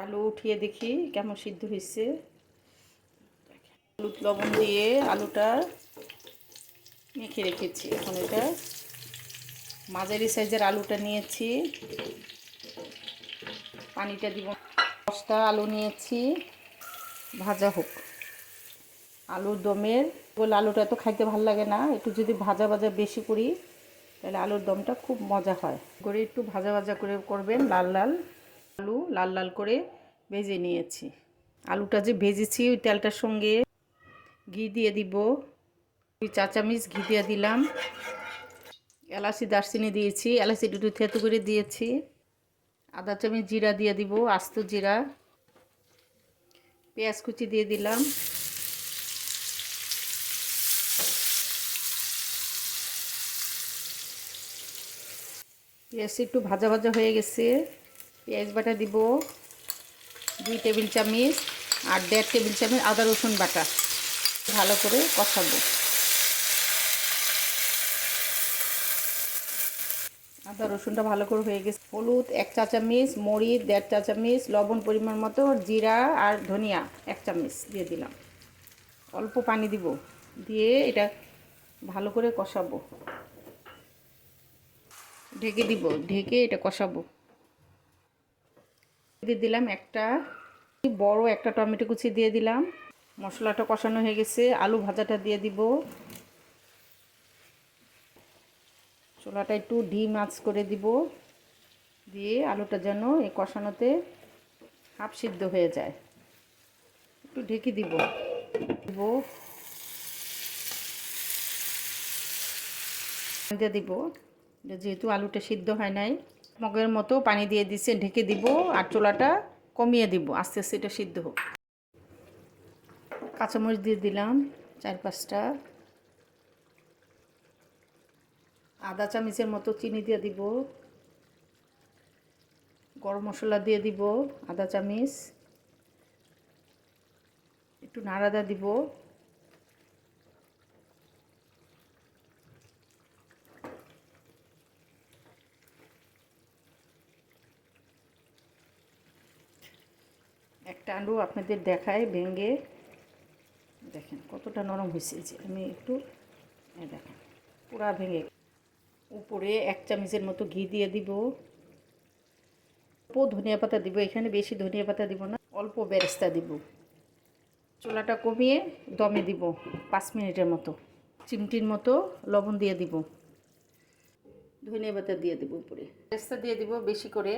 আলু উঠিয়ে দেখি কেমন সিদ্ধ হয়েছে। হলুদ লবণ দিয়ে আলুটা মেখে রেখেছি। এখন এটা মাঝারি সাইজের আলুটা নিয়েছি, পানিটা দিব। 10টা আলু নিয়েছি, ভাজা হোক। আলুর দমের গোল আলুটা তো খাইতে ভালো লাগে না, একটু যদি ভাজা ভাজা বেশি করি তাহলে আলুর দমটা খুব মজা হয়। করে একটু ভাজা ভাজা করে করবেন, লাল লাল আলু লাল লাল করে ভেজে নিয়েছি। আলুটা যে ভেজেছি ওই তেলটার সঙ্গে ঘি দিয়ে দিব, 2 চা চামচ ঘি দিয়ে দিলাম। এলাচি দারচিনি দিয়েছি, এলাচি দুটো থেতো করে দিয়েছি। আধা চামচ জিরা দিয়ে দিব, আস্ত জিরা। পেঁয়াজ কুচি দিয়ে দিলাম। পেঁয়াজ একটু ভাজা ভাজা হয়ে গেছে, পেঁয়াজ বাটা দিব 2 টেবিল চামচ, আর 1.5 টেবিল চামচ আদা রসুন বাটা। ভালো করে কষাবো। আদা রসুনটা ভালো করে হয়ে গেছে। হলুদ 1 চা চামচ, মরিচ 1.5 চা চামচ, লবণ পরিমাণ মতো, জিরা আর ধনিয়া 1 চামচ দিয়ে দিলাম। অল্প পানি দিব, দিয়ে এটা ভালো করে কষাবো। ঢেকে দিব, ঢেকে এটা কষাবো। দিয়ে দিলাম একটা বড় একটা টমেটো কুচি দিয়ে দিলাম। মশলাটা কষানো হয়ে গেছে, আলু ভাজাটা দিয়ে দিব। চুলাটা একটু ডিম আঁচ করে দিব, দিয়ে আলুটা যেন এই কষানোতে হাফ সিদ্ধ হয়ে যায়। একটু ঢেকে দিব দিয়ে দিব। যেহেতু আলুটা সিদ্ধ হয় নাই, মগের মতো পানি দিয়ে দিচ্ছে, ঢেকে দিব। আর চুলাটা কমিয়ে দিব, আস্তে আস্তে এটা সিদ্ধ হোক। কাঁচামরিচ দিয়ে দিলাম 4-5টা। আধা চামচের মতো চিনি দিয়ে দিব। গরম মশলা দিয়ে দিব আধা চামচ। একটু নাড়াদা দিব। একটা আলু আপনাদের দেখায় ভেঙে, দেখেন কতটা নরম হয়েছে। যে আমি একটু দেখেন পুরা ভেঙে। উপরে 1 চামচের মতো ঘি দিয়ে দিব। অল্প ধনিয়া পাতা দিব, এখানে বেশি ধনিয়া পাতা দিব না, অল্প বেরেস্তা দিব। চুলাটা কমিয়ে দমে দিব 5 মিনিটের মতো। চিমটির মতো লবণ দিয়ে দিব, ধনিয়া পাতা দিয়ে দিব, উপরে বেরেস্তা দিয়ে দিব বেশি করে।